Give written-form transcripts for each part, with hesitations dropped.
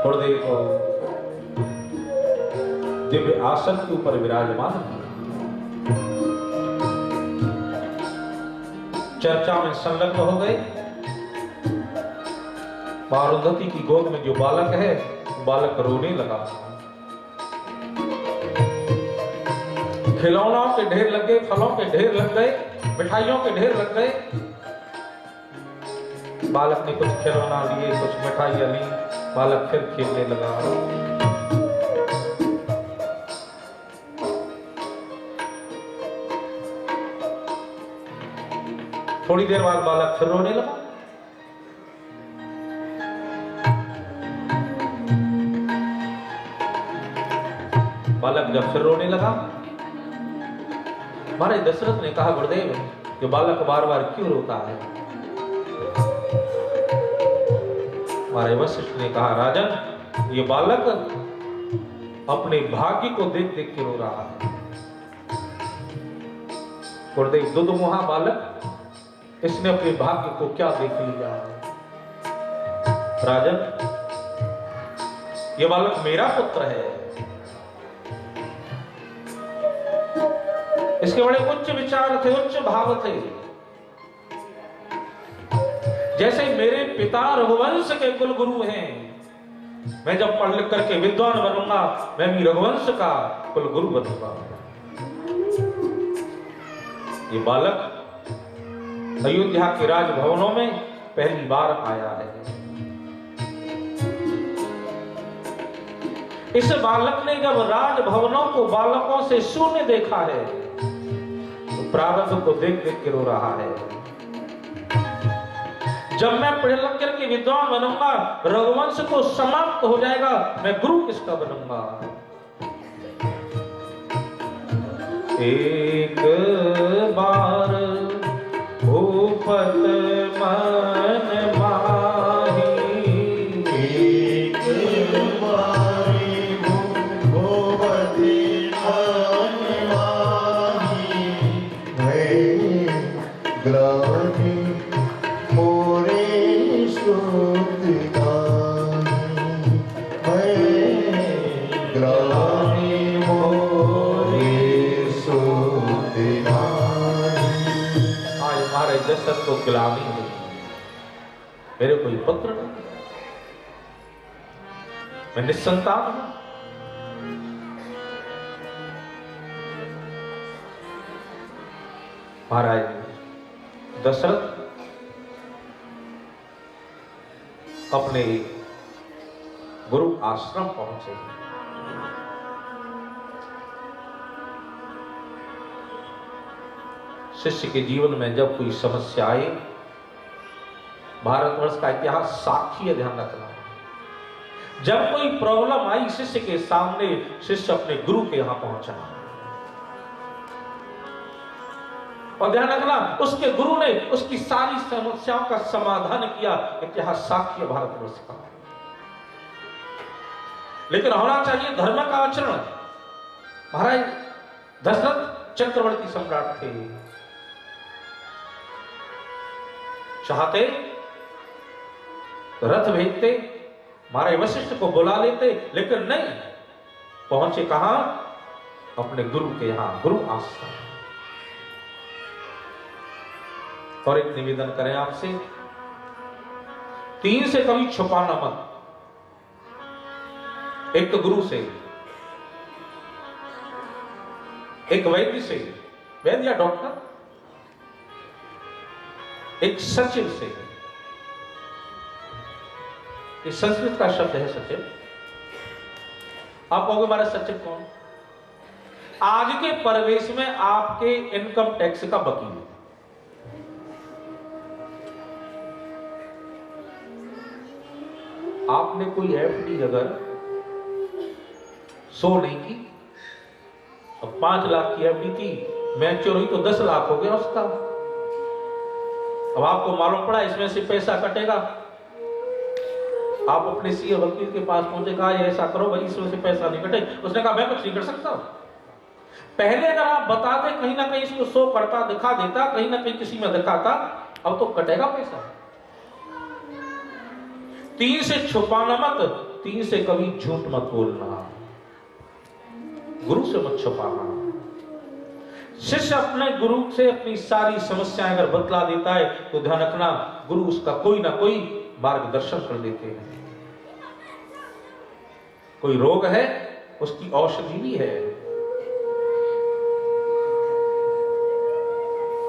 गुरुदेव को दिव्य आसन के ऊपर विराजमान है। चर्चा में संलग्न हो गए। अरुंधति की गोद में जो बालक है, बालक रोने लगा। खिलौनों के ढेर लग गए, फलों के ढेर लग गए, मिठाइयों के ढेर लग गए। बालक ने कुछ खिलौना लिए, कुछ मिठाइयां ली, बालक फिर खेलने लगा। थोड़ी देर बाद बालक फिर रोने लगा। बालक जब फिर रोने लगा, महाराज दशरथ ने कहा, गुरुदेव ये बालक बार बार क्यों रोता है? महाराज वशिष्ठ ने कहा, राजन ये बालक अपने भाग्य को देख देख के रो रहा है। गुरुदेव दुधमुहा बालक, इसने अपने भाग्य को क्या देख लिया? राजन ये बालक मेरा पुत्र है। इसके बड़े उच्च विचार थे, उच्च भाव थे। जैसे मेरे पिता रघुवंश के कुल गुरु हैं, मैं जब पढ़ लिख करके विद्वान बनूंगा, मैं भी रघुवंश का कुल गुरु बनूंगा। ये बालक अयोध्या के राजभवनों में पहली बार आया है। इस बालक ने जब राजभवनों को बालकों से शून्य देखा है, तो प्रारब्ध को देख देख के रो रहा है। जब मैं पढ़ लिख करके विद्वान बनूंगा, रघुवंश तो समाप्त हो जाएगा, मैं गुरु किसका बनूंगा? एक बार भूपत मन माही, एक बारी भूपति मन माही, भय ग्लानि मोरे श्रुति गाही, भय ग्लानि मोरे श्रुति गाही। हमारे दशरथ को गिलानी हुई, मेरे कोई पुत्र नहीं, मैं निस्संतान हूं। महाराज दशरथ अपने गुरु आश्रम पहुंचे। शिष्य के जीवन में जब कोई समस्या आए, भारतवर्ष का इतिहास साक्षी है, ध्यान रखना। जब कोई प्रॉब्लम आई शिष्य के सामने, शिष्य अपने गुरु के यहां पहुंचा और ध्यान रखना, उसके गुरु ने उसकी सारी समस्याओं का समाधान किया। इतिहास साक्षी है भारतवर्ष का। लेकिन होना चाहिए धर्म का आचरण। महाराज दशरथ चक्रवर्ती सम्राट थे, चाहते तो रथ भेजते, महाराज वशिष्ठ को बुला लेते, लेकिन नहीं, पहुंचे कहां? अपने गुरु के यहां, गुरु आश्रम। और एक निवेदन करें आपसे, 3 से कभी छुपाना मत। एक तो गुरु से, एक वैद्य से, वैद्य या डॉक्टर, एक सचिव से। ये संस्कृत का शब्द है सचिव। आप कहोगे हमारा सचिव कौन? आज के परिवेश में आपके इनकम टैक्स का वकील। आपने कोई एफडी अगर 100 नहीं की, अब 5 लाख की एफडी थी, मैच्योर हुई तो 10 लाख हो गया उसका। अब आपको मालूम पड़ा इसमें से पैसा कटेगा, आप अपने सीए वकील के पास पहुंचे, कहा ऐसा करो भाई, इसमें से पैसा नहीं कटे। उसने कहा मैं कुछ नहीं कर सकता। पहले अगर आप बताते, कहीं ना कहीं इसको 100 करता, दिखा देता, कहीं ना कहीं किसी में दिखाता, अब तो कटेगा पैसा। तीन से छुपाना मत, तीन से कभी झूठ मत बोलना, गुरु से मत छुपाना। शिष्य अपने गुरु से अपनी सारी समस्याएं अगर बतला देता है तो ध्यान रखना, गुरु उसका कोई ना कोई मार्गदर्शन कर देते हैं। कोई रोग है, उसकी औषधि भी है।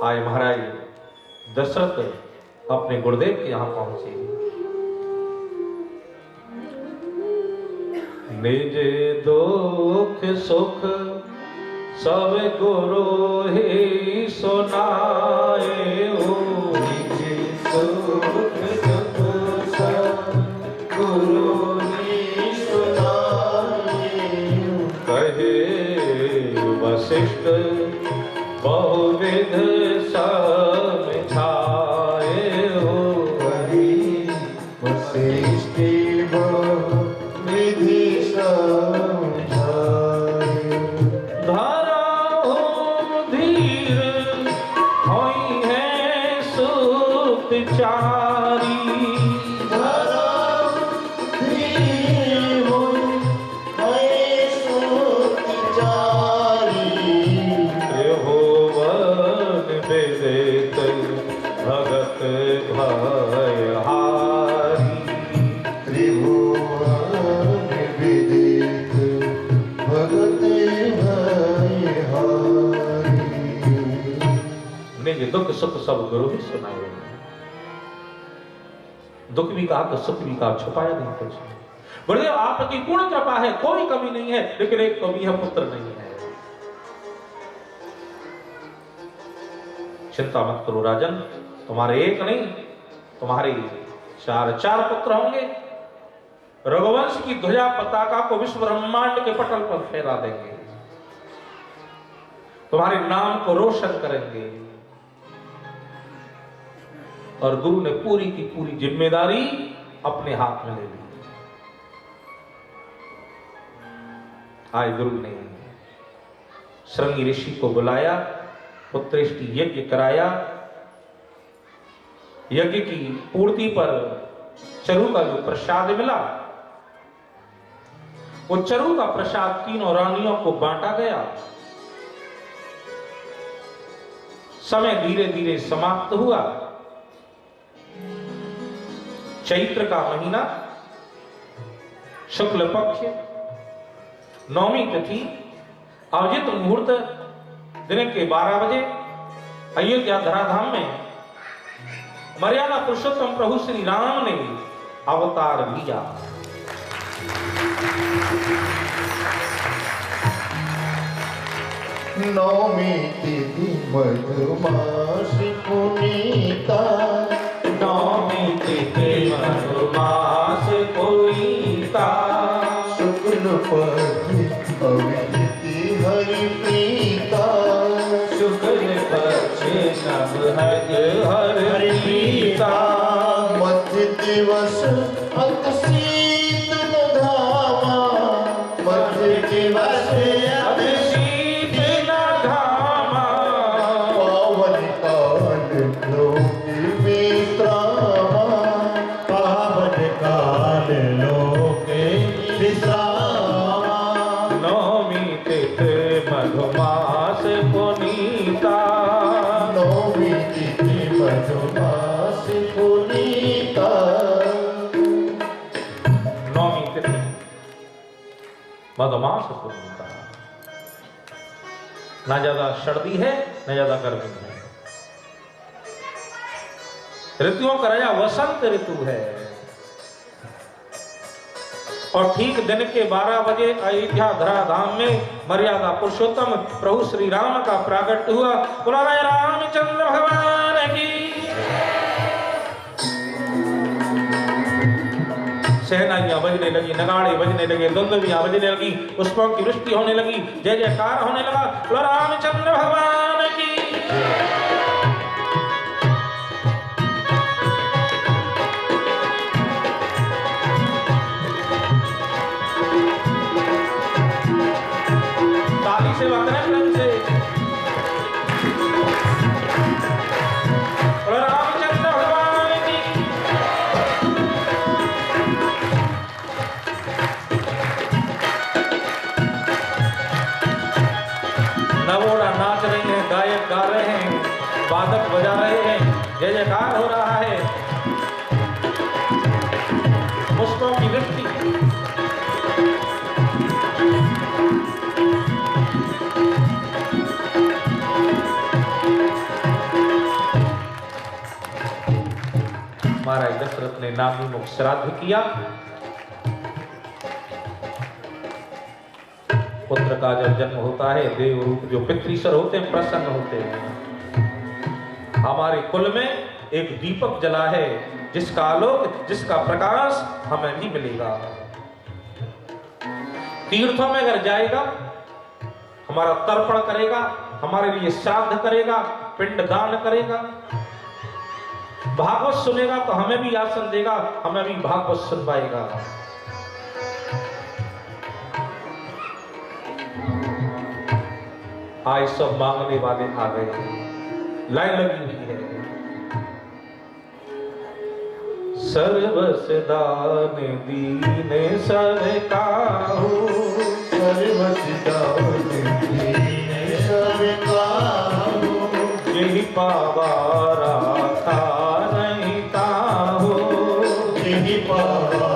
आए महाराज दशरथ अपने गुरुदेव के यहां पहुंचे। निज दुख सुख सब गुरु ही सुनाए हो, निज सुख दुख सब गुरु ही सुनाए। कहे वशिष्ठ बहुविध समझाए हो, कहे वशिष्ठ बहुविधि समझाए। धरा हो धीर होई है सुत चारी, भगत भय हारी। त्रिभुवन विदित भगत भय हारी। निज दुख सुख सब गुरु ही सुनाए। दुख भी कहा तो सुख भी कहा, छुपाया नहीं कुछ। गुरुदेव आपकी पूर्ण कृपा है, कोई कमी नहीं है, लेकिन एक कमी है, पुत्र नहीं है। चिंता मत करो राजन, तुम्हारे एक नहीं, तुम्हारे चार पुत्र होंगे। रघुवंश की ध्वजा पताका को विश्व ब्रह्मांड के पटल पर फहरा देंगे, तुम्हारे नाम को रोशन करेंगे। और गुरु ने पूरी की पूरी जिम्मेदारी अपने हाथ में ले ली। आज गुरु ने श्रृंगी ऋषि को बुलाया, पुत्रेष्टि यज्ञ कराया। यज्ञ की पूर्ति पर चरु का जो प्रसाद मिला, वो चरु का प्रसाद तीनों रानियों को बांटा गया। समय धीरे धीरे समाप्त हुआ। चैत्र का महीना, शुक्ल पक्ष, नौमी तिथि, अवजित मुहूर्त, दिन के 12 बजे अयोध्या धराधाम में मर्यादा पुरुषोत्तम प्रभु श्री राम ने अवतार लिया। नौमी तिथि मधुमास पुनीता, नौमी तिथि मधुमास पुनीता, शुक्ल पक्ष अविदिति हरि प्रीता, शुक्ल पक्ष नव हरि प्रीता, मध्य दिवस अत शीतल धामा, मध्य दिवस अत शीतल धामा, पावन काल लोक विश्रामा, पावन काल लोक विश्रामा। नौमी तिथि मधुमास पुनीता, नौमी तिथि मधुमास पुनीता। नौमी तिथि मधुमास पुनीता। ना ज्यादा सर्दी है, ना ज्यादा गर्मी है। ऋतुओं का राजा वसंत ऋतु है। और ठीक दिन के 12 बजे अयोध्या धराधाम में मर्यादा पुरुषोत्तम प्रभु श्री राम का प्राकट्य हुआ। बोला रामचंद्र भगवान की। सहनाइयां बजने लगी, नगाड़े बजने लगे, दुंदुभियां बजने लगी, पुष्पों की वृष्टि होने लगी, जय जयकार होने लगा। बोला रामचंद्र भगवान की। ताली से वादन रंग से रामचंद्र भगवान की। दशरथ ने नामी मुख श्राद्ध किया। पुत्र का जब जन्म होता है, देव रूप जो पितृश्वर होते हैं प्रसन्न होते हैं। हमारे कुल में एक दीपक जला है, जिसका आलोक, जिसका प्रकाश हमें भी मिलेगा। तीर्थों में अगर जाएगा, हमारा तर्पण करेगा, हमारे लिए श्राद्ध करेगा, पिंड दान करेगा, भागवत सुनेगा तो हमें भी आसन देगा, हमें भी भागवत सुनवाएगा। आज सब मांगने वाले आ गए, लाइन लगी हुई है। सर्वस दान दीने सब काहू, सर्वस दान दीने सब काहू, यही पावा राखा नहीं ताहू, यही पावा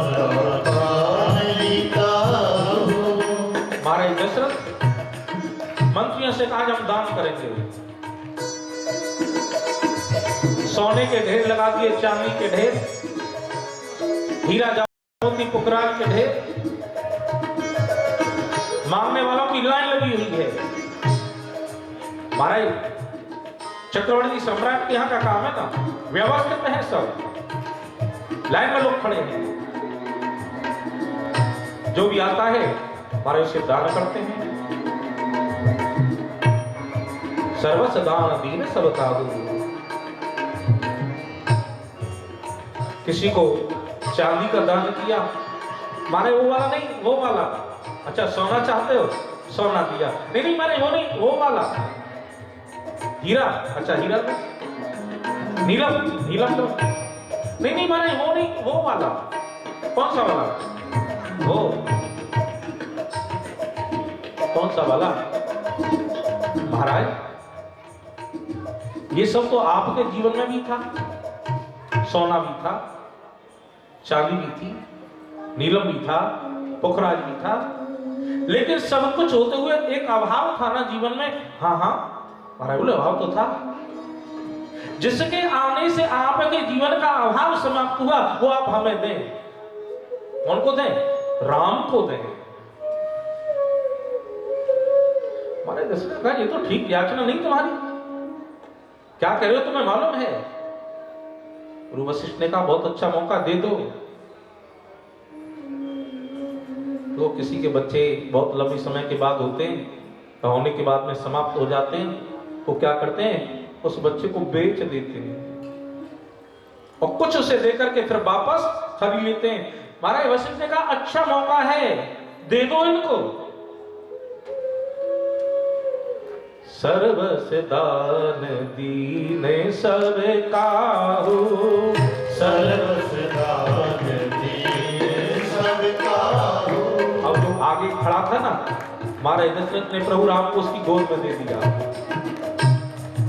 राखा नहीं ताहू। महाराज दशरथ मंत्रियों से आज हम दान करेंगे। सोने के ढेर लगा दिए, चांदी के ढेर, हीरा मोती पुकराल के ढेर, मांगने वालों की लाइन लगी हुई है। महाराज चक्रवर्ती सम्राट के यहाँ का काम है ना, व्यवस्थित है सब, लाइन में लोग खड़े हैं। जो भी आता है महाराज उसे दान करते हैं। सर्वस दान दीन सब काहू। किसी को चांदी का दान किया, मारे वो वाला नहीं, वो वाला। अच्छा सोना चाहते हो, सोना दिया। नहीं नहीं मारे वो नहीं, वो वाला। हीरा, अच्छा हीरा दो। नीलम, नीलम दो। नहीं नहीं मारे वो नहीं, वो वाला। कौन सा वाला? वो कौन सा वाला? महाराज ये सब तो आपके जीवन में भी था। सोना भी था, चांदी भी थी, नीलम भी था, पुखराज भी था, लेकिन सब कुछ होते हुए एक अभाव था ना जीवन में। हाँ हाँ महाराज बोले अभाव तो था, जिसके आने से आपके जीवन का अभाव समाप्त हुआ, वो आप हमें दें। कौन को दें? राम को दें। महाराज दशरथ कहा ये तो ठीक याचना नहीं तुम्हारी, क्या कह रहे हो तुम्हें मालूम है? गुरु वशिष्ठ ने कहा बहुत अच्छा मौका दे दो। तो किसी के बच्चे बहुत लंबे समय के बाद होते हैं, होने के बाद में समाप्त हो जाते हैं, तो क्या करते हैं उस बच्चे को बेच देते हैं और कुछ उसे देकर के फिर वापस खरीद लेते हैं। महाराज वशिष्ठ ने कहा अच्छा मौका है, दे दो इनको। सर्वस दान दीने सब काहू, सर्वस दान दीने सब काहू। अब जो आगे खड़ा था ना, महाराज दशरथ ने प्रभु राम को उसकी गोद में दे दिया।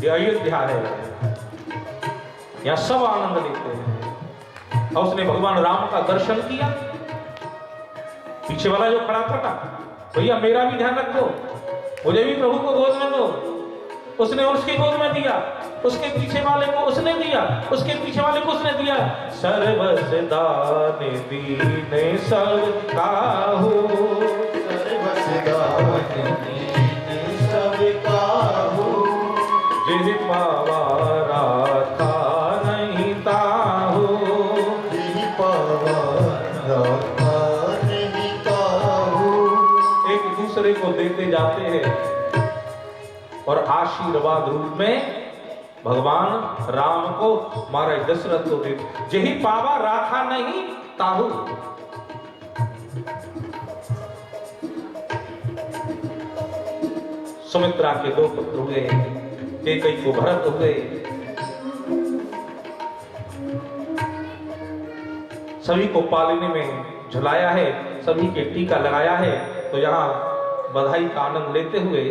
ये अयोध्या है, यहाँ सब आनंद लेते हैं। और उसने भगवान राम का दर्शन किया। पीछे वाला जो खड़ा था ना, भैया मेरा भी ध्यान रखो, मुझे भी प्रभु को गोद में दो। उसने उसकी गोद में दिया, उसके पीछे वाले को उसने दिया, उसके पीछे वाले को उसने दिया। सर्वस दान दीने सब काहू, सर्वस दान दीने सब काहू। जिहि पावा राखा नहीं ताहू, जिहि पावा राखा नहीं ताहू। एक दूसरे को देते जाते हैं और आशीर्वाद रूप में भगवान राम को महाराज दशरथ को देते। जिहि पावा राखा नहीं ताहू। सुमित्रा के दो पुत्र हुए, कैकेयी को भरत हुए। सभी को पालने में झुलाया है, सभी के टीका लगाया है। तो यहाँ बधाई का आनंद लेते हुए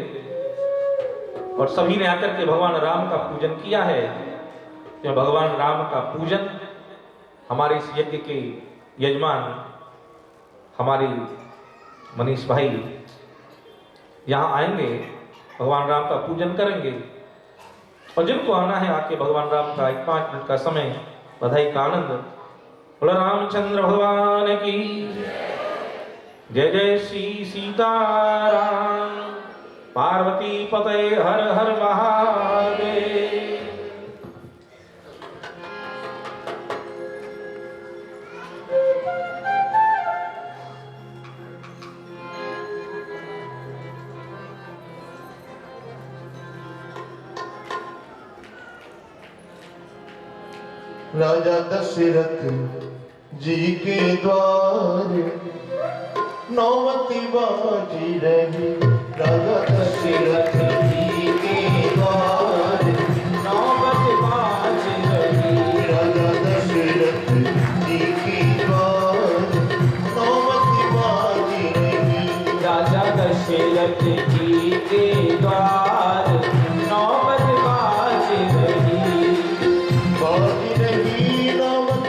और सभी ने आकर के भगवान राम का पूजन किया है। तो भगवान राम का पूजन हमारे इस यज्ञ के यजमान हमारे मनीष भाई यहाँ आएंगे, भगवान राम का पूजन करेंगे। और जिनको आना है आके भगवान राम का 1-5 मिनट का समय बधाई का आनंद बोलो रामचंद्र भगवान की जय जय श्री सीताराम। पार्वती पते हर हर महादेव। राजा दशरथ जी के द्वार नौमती बाजी रही। राजा दशरथ जी के द्वार नौबत बाज रही। राजा दशरथ जी के द्वार नौमती बाजी रही। राजा दशरथ जी के द्वार नौबत बाज रही। बाजी रही नौमत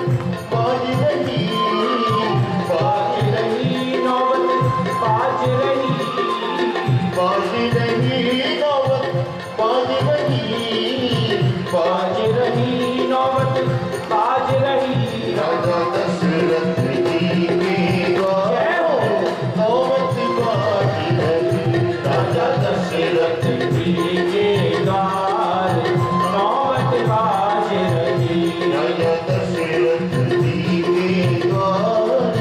बाजी रही। बाज रही नौबत बाज रही। बाजी रही नौमत बाजी रही। बाज रही नौबत बाज रही। राजा दशरथ जी के द्वार नौमती बाजी रही। राजा दशरथ जी के द्वार नौबत बाज रही। राजा दशरथ जी के द्वार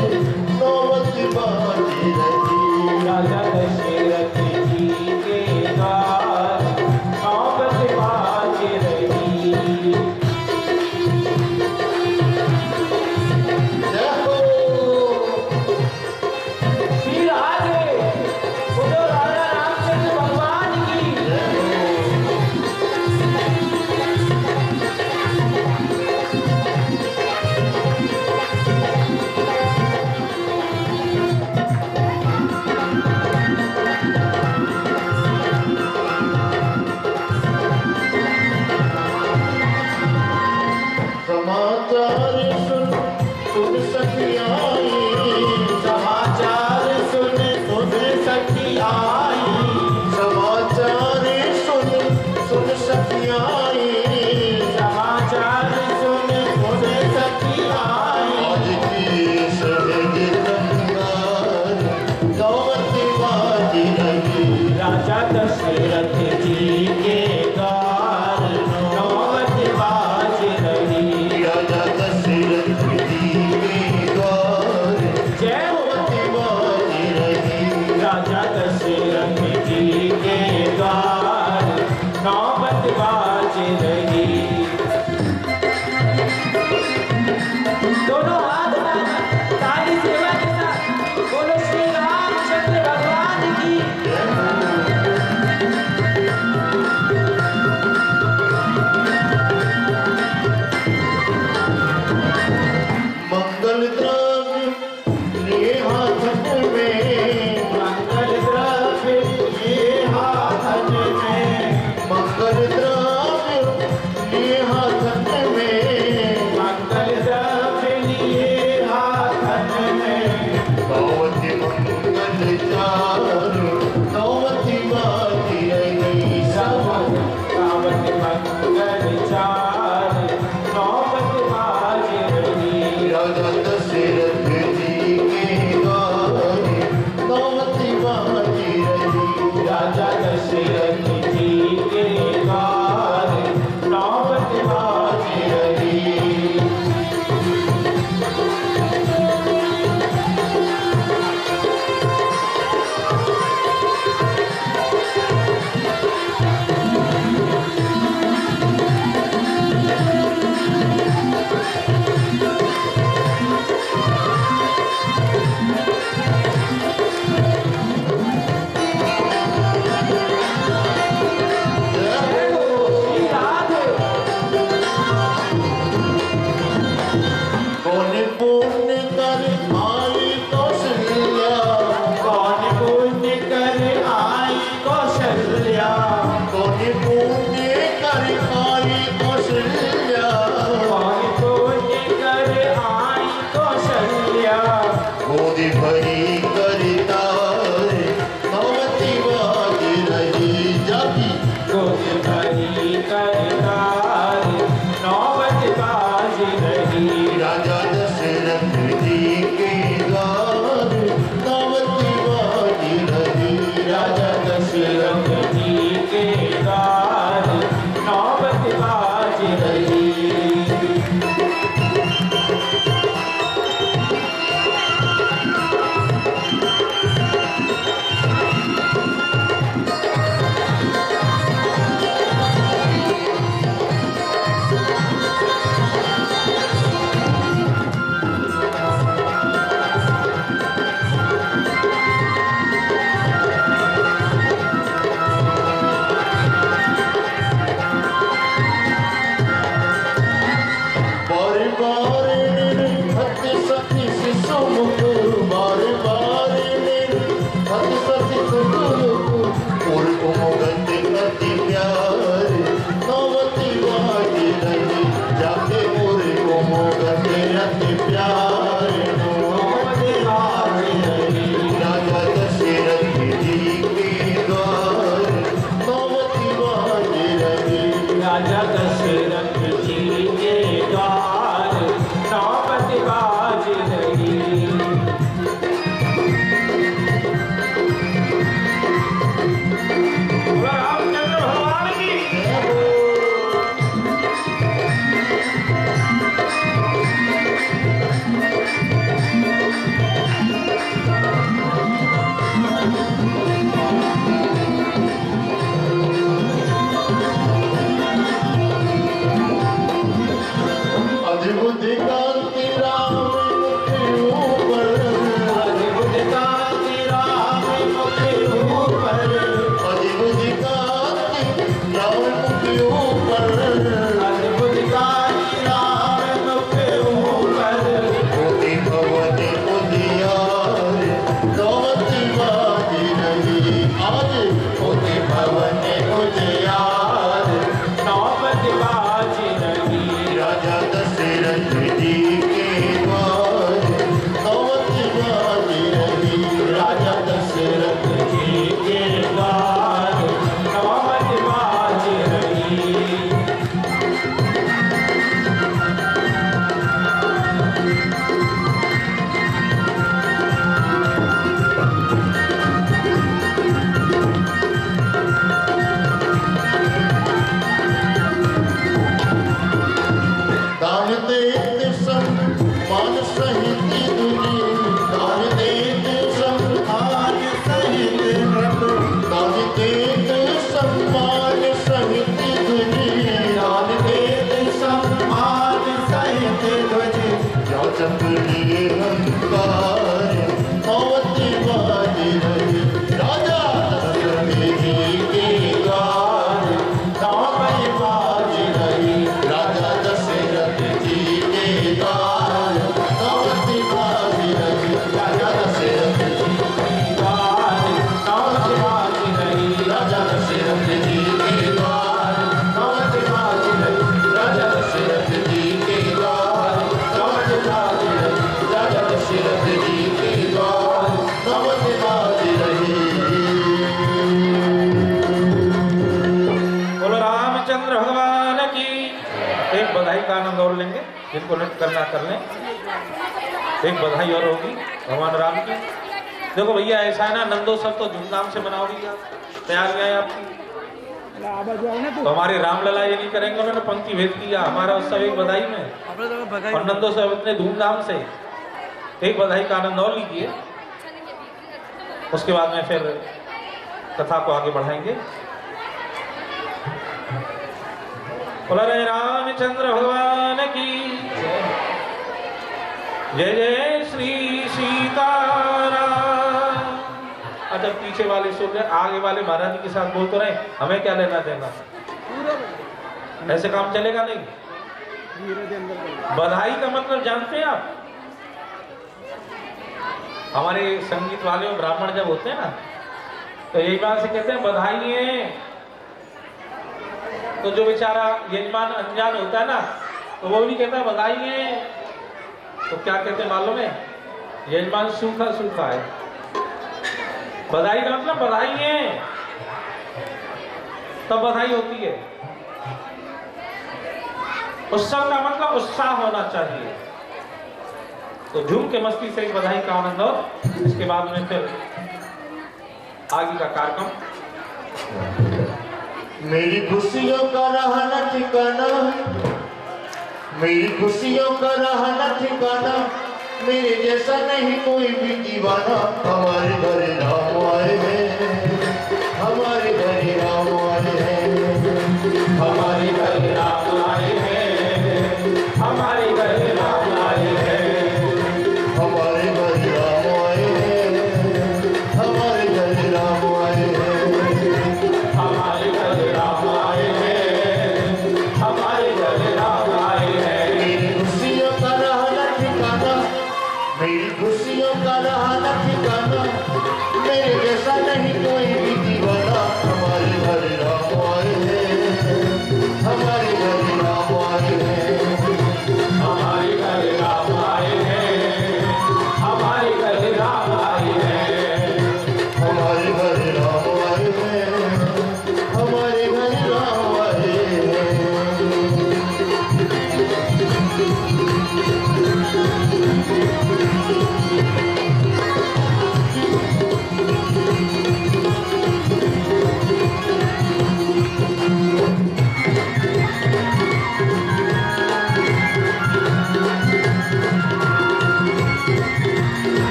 नौमती बाजी रही। राजा दशरथ जी के द्वार नौबत बाज रही। जय हो श्री राधे बोलो राजा रामचंद्र भगवान की। समाचार सुन सुन सखी आई। समाचार सुन सुन सखी आई। समाचार सुन सुन सखी आई। समाचार सुन सुन सखी आई। आज की सहज रंगार नौमती बाजी रही। राजा दशरथ जी के द्वार नौबत बाज रही। राजा दशरथ जी के द्वार जय हो। नौमती बाजी रही। राजा दशरथ जी के द्वार नौबत बाज रही। दोनों हाथ उठाकर ताली सेवा के साथ बोलो श्री रामचंद्र भगवान की। मंगल द्रव्य लिए हाथन में। मंगल द्रव्य ये हाथन में। मंगल द्रव्य लिए हाथन में। मंगल द्रव्य लिए हाथन में। नौमती मंगल चारु नौमती बाजी रही। रावत मंगल चार नौबत बाज रही। राजा दशरथ जी के द्वार नौमती बाजी रही। राजा दशरथ जी के द्वार नौबत बाज रही। श्री राधे कौन पुण्य कर आई कौशल्या। कौन पुण्य कर आई कौशल्या। कौन पुण्य कर आई कौशल्या। कौन पुण्य कर आई कौशल्या। गोदी भरी करतार नौमती बाजी रही। जागी गोद भरी करतार नौबत बाज रही। राजा दशरथ जिनको नृत्य करना कर लें। एक बधाई और होगी भगवान राम की। देखो भैया ऐसा है ना, नंदोत्सव तो धूमधाम से मनाओगी आप, तैयारियां हैं आपकी। तो हमारे रामलला ये नहीं करेंगे, उन्होंने पंक्ति भेद किया हमारा उत्सव एक बधाई में और नंदोत्सव इतने धूमधाम से। एक बधाई का आनंद और लीजिए, उसके बाद में फिर कथा को आगे बढ़ाएंगे। बोला रे रामचंद्र भगवान की जय जय श्री सीताराम। अच्छा पीछे वाले सुन रहे, आगे वाले महाराज जी के साथ बोल तो रहे, हमें क्या लेना देना, ऐसे काम चलेगा नहीं। बधाई का मतलब जानते हैं आप? हमारे संगीत वाले और ब्राह्मण जब होते हैं ना, तो यही बात से कहते हैं बधाई है। तो जो बेचारा यजमान अनजान होता है ना, तो वो भी कहता है बधाई है। तो क्या कहते हैं मालूम है? यजमान सूखा सूखा है। बधाई का मतलब बधाई है, तब बधाई होती है। उत्सव का मतलब उत्साह होना चाहिए। तो झूम के मस्ती से एक बधाई का आनंद हो, इसके बाद में फिर आगे का कार्यक्रम। मेरी खुशियों का रहा न ठिकाना, मेरी खुशियों का रहा न ठिकाना, मेरे जैसा नहीं कोई भी दीवाना। हमारे घर राम आए हैं, हमारे घर राम आए हैं, हमारे घर राम आए हैं, हमारे घर राम आए हैं, हमारे घर राम आए हैं, हमारे घर राम आए हैं, हमारे घर राम आए हैं, हमारे घर राम आए हैं। मेरी खुशियों का रहा न ठिकाना, मेरी खुशियों का रहा न ठिकाना, मेरे जैसा नहीं कोई भी दीवाना। हमारे घर राम आए हैं, हमारे घर राम आए हैं, हमारे घर राम आए हैं, हमारे घर राम आए हैं, हमारे घर राम आए हैं, हमारे घर राम आए हैं।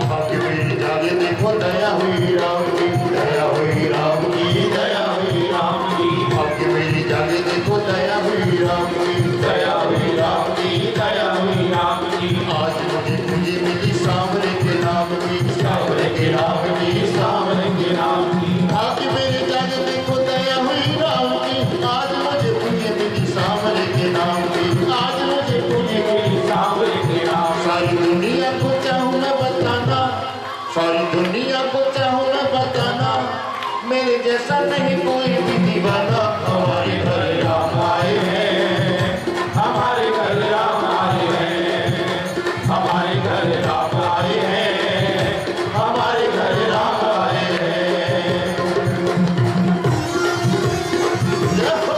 बाकी मेरी जागे देखो दया हुई राम की, दया हुई राम की, दया हुई राम की बाकी मेरी जागे देखो दया हुई राम की, दया हुई, राम की दया हुई, राम की आज मुझे पूंजी मिली सांवरे के नाम की, सांवरे के नाम की, सामने के नाम की। बाकी मेरी जागे देखो दया हुई राम की, आज मुझे पूंजी मिली सांवरे के नाम की, आज मुझे पूंजी मिली। सामने के नाम। सारी दुनिया को चाहूँ न बताना, सारी दुनिया को चाहूँ न बताना, मेरे जैसा नहीं कोई भी दीवाना। हमारे घर राम आए हैं, हमारे घर राम आए हैं, हमारे घर राम आए हैं, हमारे घर राम आए हैं। जय हो।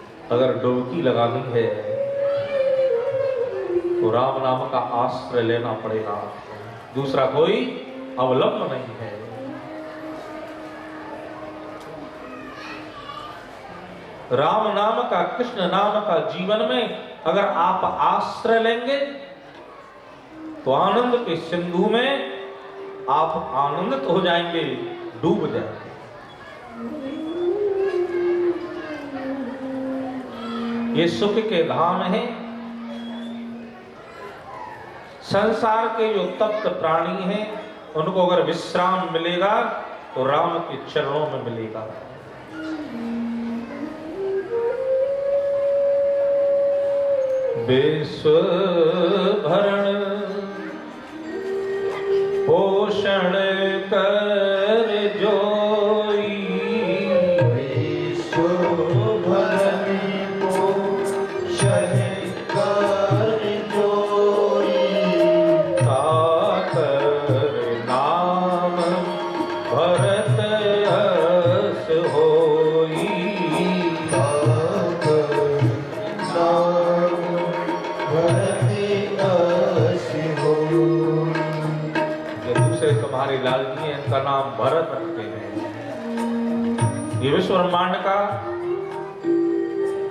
अगर डुबकी लगानी है तो राम नाम का आश्रय लेना पड़ेगा, दूसरा कोई अवलंब नहीं है। राम नाम का, कृष्ण नाम का जीवन में अगर आप आश्रय लेंगे तो आनंद के सिंधु में आप आनंदित हो जाएंगे, डूब जाएंगे। ये सुख के धाम है। संसार के जो तप्त प्राणी हैं उनको अगर विश्राम मिलेगा तो राम के चरणों में मिलेगा। विश्व भरण पोषण कर जोई, विश्व भरण पोषण कर जोई, ताकर नाम भरत यश होई, ताकर नाम भरत यश होई। जो दूसरे तुम्हारे लाल जी हैं इनका नाम भरत रखते हैं। ये विश्व ब्रह्मांड का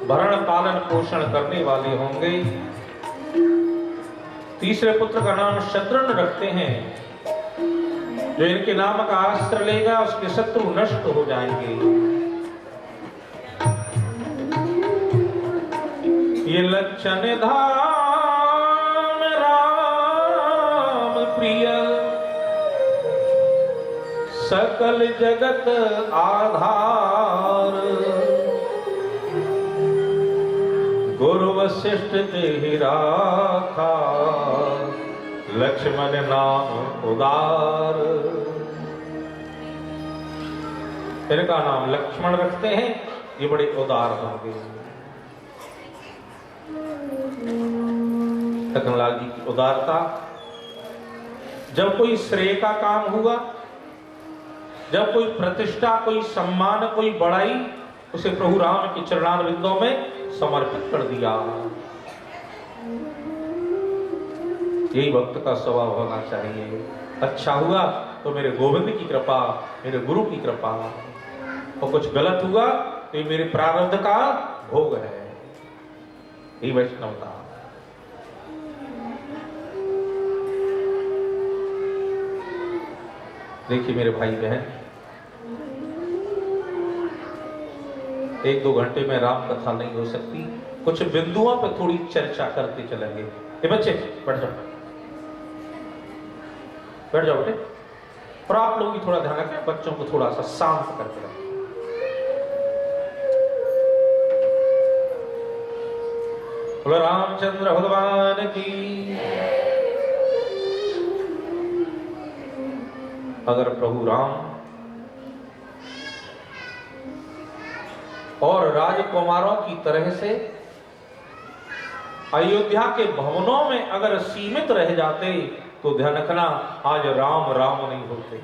भरण पालन पोषण करने वाले होंगे। तीसरे पुत्र का नाम शत्रुघ्न रखते हैं। जो इनके नाम का आश्रय लेगा उसके शत्रु नष्ट हो जाएंगे। ये लक्षण धाम राम प्रिय, सकल जगत आधार, गुरु वशिष्ठ ते राखा, लक्ष्मण नाम उदार। इनका नाम लक्ष्मण रखते हैं, ये बड़े उदार होंगे। लखनलाल जी की उदारता, जब कोई श्रेय का काम हुआ, जब कोई प्रतिष्ठा, कोई सम्मान, कोई बड़ाई, उसे प्रभु राम के चरणारविंदों में समर्पित कर दिया। यही भक्त का स्वभाव होना चाहिए। अच्छा हुआ तो मेरे गोविंद की कृपा, मेरे गुरु की कृपा, और कुछ गलत हुआ तो ये मेरे प्रारब्ध का भोग है। यही वैष्णवता। देखिए मेरे भाई बहन, 1-2 घंटे में राम कथा नहीं हो सकती। कुछ बिंदुओं पर थोड़ी चर्चा करते चलेंगे। ये बच्चे बैठ जाओ, बैठ जाओ बेटे। और आप लोग भी थोड़ा ध्यान रखें, बच्चों को थोड़ा सा शांत करके रखें। बोलो रामचंद्र भगवान की। अगर प्रभु राम और राजकुमारों की तरह से अयोध्या के भवनों में अगर सीमित रह जाते तो ध्यान रखना आज राम राम नहीं होते।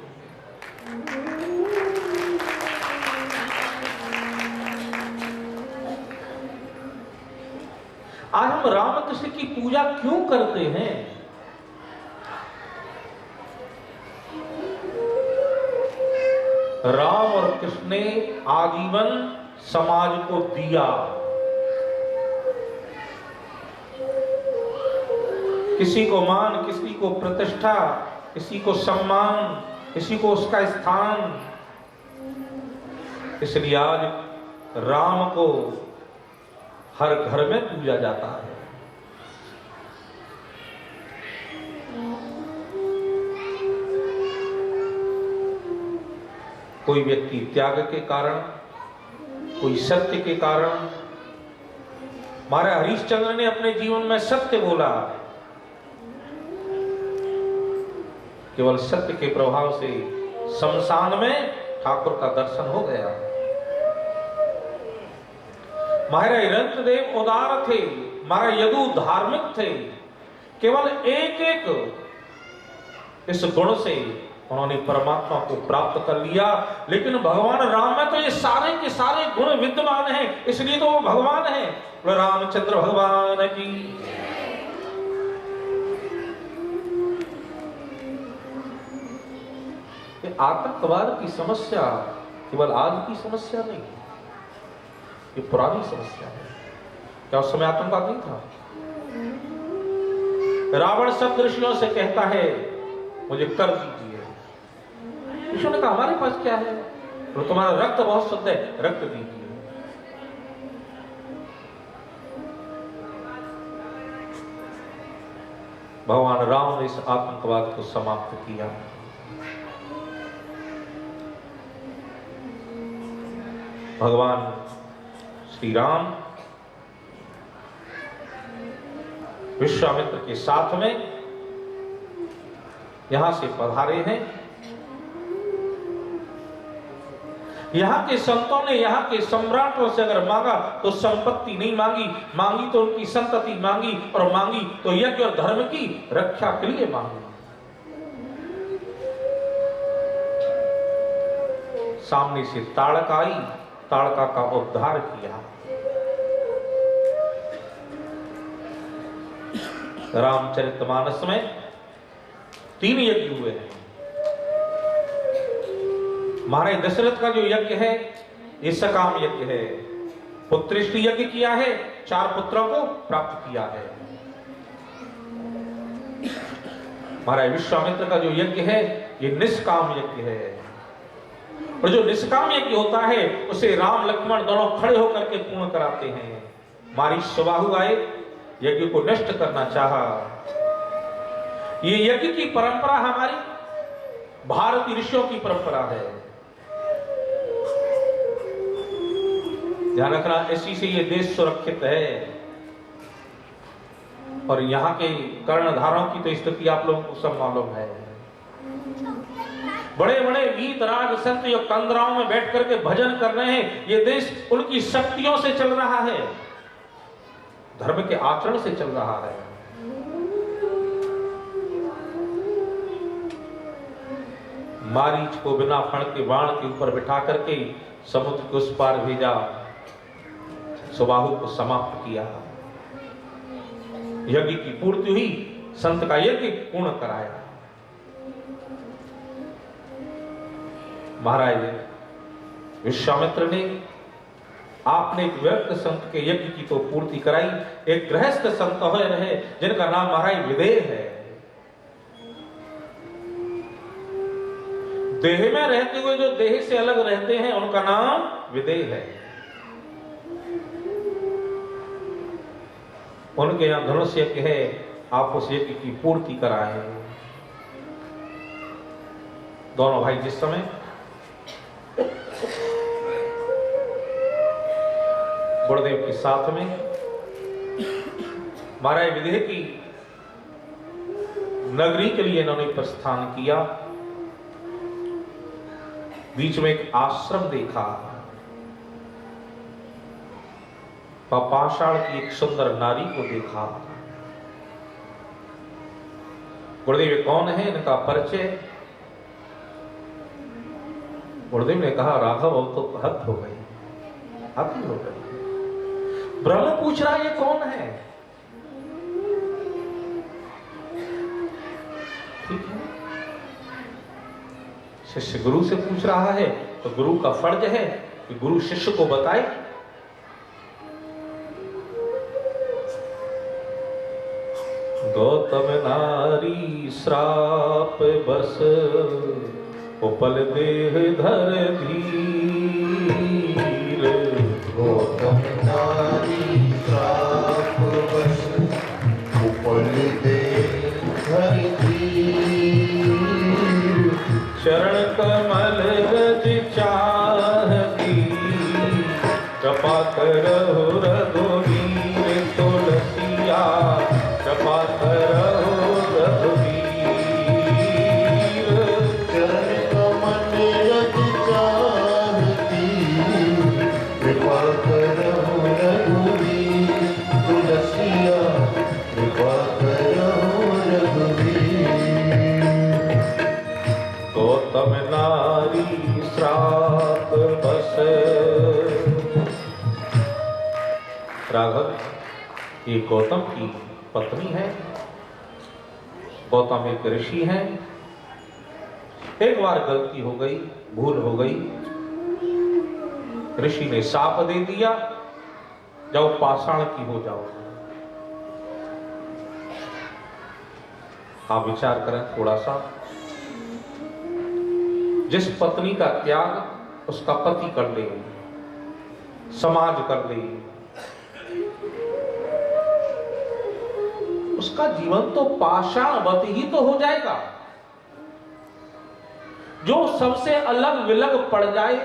आज हम राम कृष्ण की पूजा क्यों करते हैं? राम और कृष्ण ने आजीवन समाज को दिया। किसी को मान, किसी को प्रतिष्ठा, किसी को सम्मान, किसी को उसका स्थान। इसलिए आज राम को हर घर में पूजा जाता है। कोई व्यक्ति त्याग के कारण, कोई सत्य के कारण। महाराज हरिश्चंद्र ने अपने जीवन में सत्य बोला। केवल सत्य के प्रभाव से शमशान में ठाकुर का दर्शन हो गया। महाराज रंतदेव उदार थे, महाराज यदु धार्मिक थे। केवल एक एक इस गुण से उन्होंने परमात्मा को प्राप्त कर लिया। लेकिन भगवान राम में तो ये सारे के सारे गुण विद्यमान हैं, इसलिए तो वो भगवान है। बोले रामचंद्र भगवान की। ये आतंकवाद की समस्या केवल आज की समस्या नहीं, ये पुरानी समस्या है। क्या उस समय आतंकवाद नहीं था? रावण सप्तऋषियों से कहता है मुझे कर दीजिए। ऋषियों ने कहा हमारे पास क्या है, तो तुम्हारा रक्त बहुत शुद्ध है, रक्त दीजिए। भगवान राम ने इस आतंकवाद को समाप्त किया। भगवान श्री राम विश्वामित्र के साथ में यहां से पधारे हैं। यहां के संतों ने यहां के सम्राटों से अगर मांगा तो संपत्ति नहीं मांगी, मांगी तो उनकी संतति मांगी, और मांगी तो यज्ञ और धर्म की रक्षा के लिए मांगी। सामने से ताड़का आई, ताड़का का उद्धार किया। रामचरितमानस में 3 यज्ञ हुए हैं। महाराज दशरथ का जो यज्ञ है ये सकाम यज्ञ है। पुत्रेष्टि यज्ञ किया है, 4 पुत्रों को प्राप्त किया है। महाराज विश्वामित्र का जो यज्ञ है ये निष्काम यज्ञ है। और जो निष्काम यज्ञ होता है उसे राम लक्ष्मण दोनों खड़े होकर के पूर्ण कराते हैं। मारीच सुबाहु आए, यज्ञ को नष्ट करना चाहा। ये यज्ञ की परंपरा हमारी भारतीय ऋषियों की परंपरा है। ध्यान रखना, इसी से ये देश सुरक्षित है। और यहाँ के कर्णधारों की तो स्थिति आप लोगों को सब मालूम है। बड़े बड़े वीतराग संत जो कंदराओं में बैठ करके भजन कर रहे हैं, ये देश उनकी शक्तियों से चल रहा है, धर्म के आचरण से चल रहा है। मारीच को बिना फण के बाण के ऊपर बिठा करके समुद्र के उस पार भेजा, सुबाहु को समाप्त किया। यज्ञ की पूर्ति हुई, संत का यज्ञ पूर्ण कराया। महाराज विश्वामित्र ने आपने एक व्यक्त संत के यज्ञ की तो पूर्ति कराई। एक गृहस्थ संत हो रहे जिनका नाम महाराज विदेह है। देह में रहते हुए जो देह से अलग रहते हैं उनका नाम विदेह है। उनके यहां धनुष यज्ञ है, आप उस यज्ञ की पूर्ति कराए। दोनों भाई जिस समय गुरुदेव के साथ में महाराज विदेह की नगरी के लिए इन्होंने प्रस्थान किया। बीच में एक आश्रम देखा, पाषाण की एक सुंदर नारी को देखा। गुरुदेव कौन है, इनका परिचय। गुरुदेव ने कहा राघव अब तो हद हो गई, हद हो गई। ब्रह्म पूछ रहा ये कौन है। ठीक है, शिष्य गुरु से पूछ रहा है तो गुरु का फर्ज है कि गुरु शिष्य को बताए। गौतम नारी श्राप बस उपल देह धर धीर। गौतम नारी श्राप बस उपल देह धर धीर। चरण कमल रज चाहती, कृपा करहु रघुवीर तुलसिया, कृपा करहु रघुवीर। चरण कमल रज चाहती, आप बस। राघव, ये गौतम की पत्नी है। गौतम एक ऋषि हैं। एक बार गलती हो गई, भूल हो गई, ऋषि ने शाप दे दिया, जाओ पाषाण की हो जाओ। आप विचार करें थोड़ा सा, जिस पत्नी का त्याग उसका पति कर ले, समाज कर ले, उसका जीवन तो पाषाणवत ही तो हो जाएगा। जो सबसे अलग विलग पड़ जाए,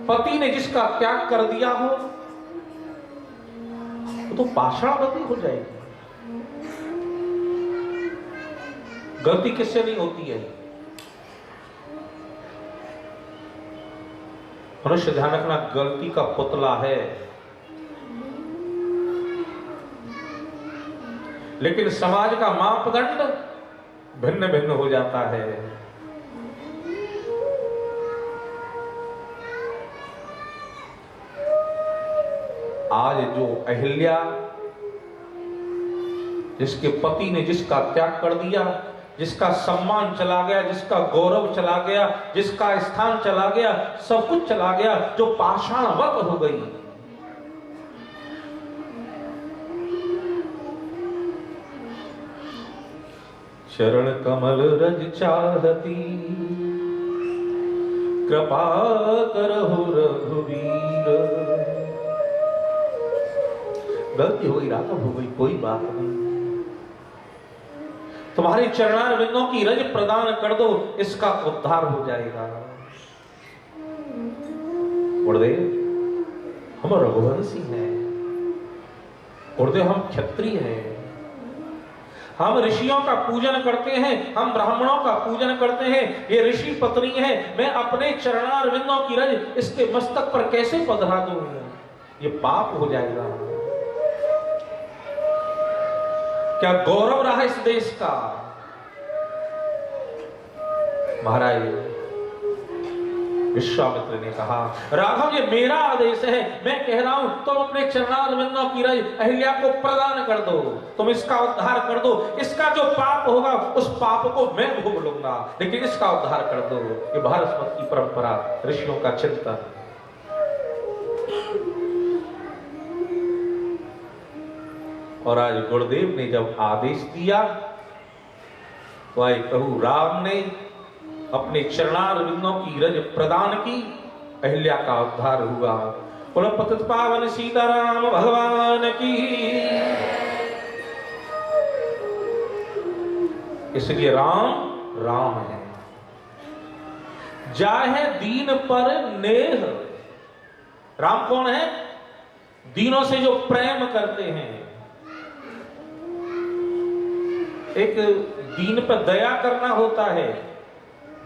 पति ने जिसका त्याग कर दिया हो, वो तो पाषाणवती हो जाएगी। गलती किससे नहीं होती है? मनुष्य ध्यान रखना, गलती का पुतला है, लेकिन समाज का मापदंड भिन्न भिन्न हो जाता है। आज जो अहिल्या, जिसके पति ने जिसका त्याग कर दिया, जिसका सम्मान चला गया, जिसका गौरव चला गया, जिसका स्थान चला गया, सब कुछ चला गया, जो पाषाणवत हो गई। चरण कमल रज चाहती, कृपा करहु रघुवीर। गलती हो गई, राघव हो गई, कोई बात नहीं। तुम्हारे चरणारविंदों की रज प्रदान कर दो, इसका उद्धार हो जाएगा। गुरुदेव, हम रघुवंशी हैं, गुरुदेव हम क्षत्रिय हैं, हम ऋषियों का पूजन करते हैं, हम ब्राह्मणों का पूजन करते हैं। ये ऋषि पत्नी है, मैं अपने चरणारविंदों की रज इसके मस्तक पर कैसे पधरा दूं? ये पाप हो जाएगा। क्या गौरव रहा इस देश का? महाराज विश्वामित्र ने कहा, राघव ये मेरा आदेश है, मैं कह रहा हूं तुम अपने चरणारविंदों की रज अहिल्या को प्रदान कर दो, तुम इसका उद्धार कर दो। इसका जो पाप होगा उस पाप को मैं भोग लूंगा, लेकिन इसका उद्धार कर दो। ये भारत की परंपरा, ऋषियों का चिंतन। और आज गुरुदेव ने जब आदेश दिया तो आए प्रभु राम ने अपने चरणारविंदों की रज प्रदान की, अहिल्या का उद्धार हुआ। बोलो पतित पावन सीताराम भगवान की। इसलिए राम राम है, जाहे दीन पर नेह। राम कौन है? दीनों से जो प्रेम करते हैं। एक दीन पर दया करना होता है,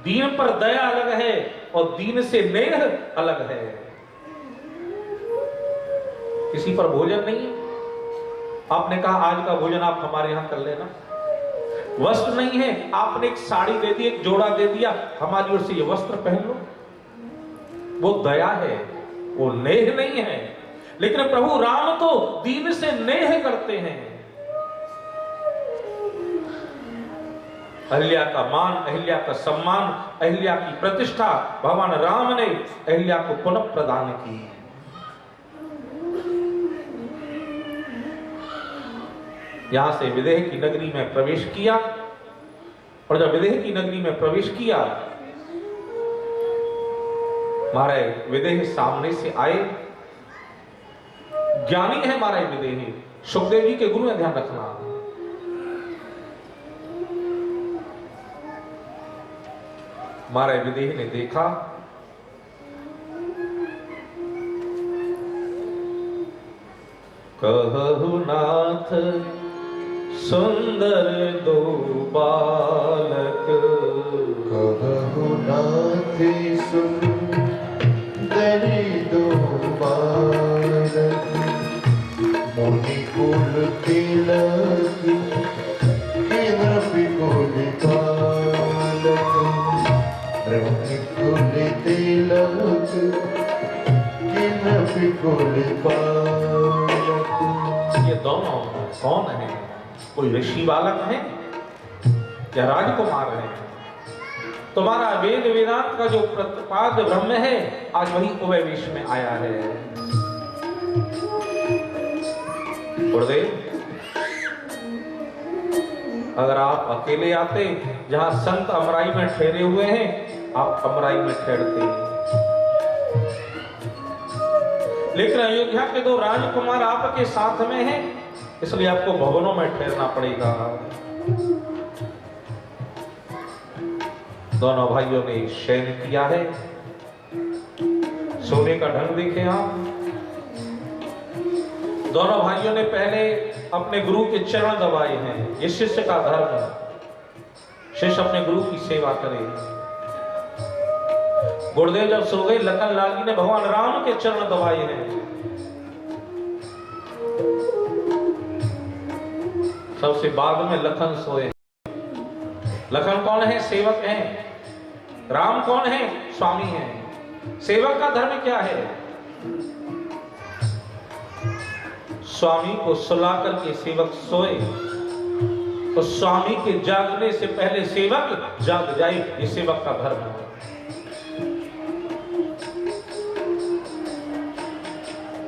दीन पर दया अलग है और दीन से नेह अलग है। किसी पर भोजन नहीं है, आपने कहा आज का भोजन आप हमारे यहां कर लेना। वस्त्र नहीं है, आपने एक साड़ी दे दी, एक जोड़ा दे दिया, हमारी ओर से ये वस्त्र पहन लो। वो दया है, वो नेह नहीं है। लेकिन प्रभु राम तो दीन से नेह करते हैं। अहिल्या का मान, अहिल्या का सम्मान, अहिल्या की प्रतिष्ठा भगवान राम ने अहिल्या को पुनः प्रदान की। यहां से विदेह की नगरी में प्रवेश किया, और जब विदेह की नगरी में प्रवेश किया, महाराज विदेह सामने से आए। ज्ञानी है महाराज विदेह, सुखदेव जी के गुरु में ध्यान रखना। महाराज विदेह ने देखा, कहु नाथ सुंदर दो बालक, कहु नाथ सुंदर दो बालक, मुनि कुल तिलक नृप कुल बालक, मुनि कुल तिलक किन बिकुल पालक। ये दोनों कौन है? कोई ऋषि बालक है या राजकुमार है? तुम्हारा वेद वेदांत का जो प्रतिपाद ब्रह्म है आज वही उभय वेश में आया है। गुरुदेव, अगर आप अकेले आते, जहां संत अमराई में ठहरे हुए हैं, आप अमराई में ठहरते। लेकिन अयोध्या के दो राजकुमार आपके साथ में हैं, इसलिए आपको भवनों में ठहरना पड़ेगा। दोनों भाइयों ने शयन किया है। सोने का ढंग देखें आप। दोनों भाइयों ने पहले अपने गुरु के चरण दबाए हैं। ये शिष्य का धर्म है। शिष्य अपने गुरु की सेवा करे। गुरुदेव जब सो गए, लखन लाल जी ने भगवान राम के चरण दबाए हैं। सबसे बाद में लखन सोए। लखन कौन है? सेवक हैं। राम कौन है? स्वामी हैं। सेवक का धर्म क्या है? स्वामी को सुला करके सेवक सोए तो स्वामी के जागने से पहले सेवक जाग जाए। ये सेवक का धर्म है।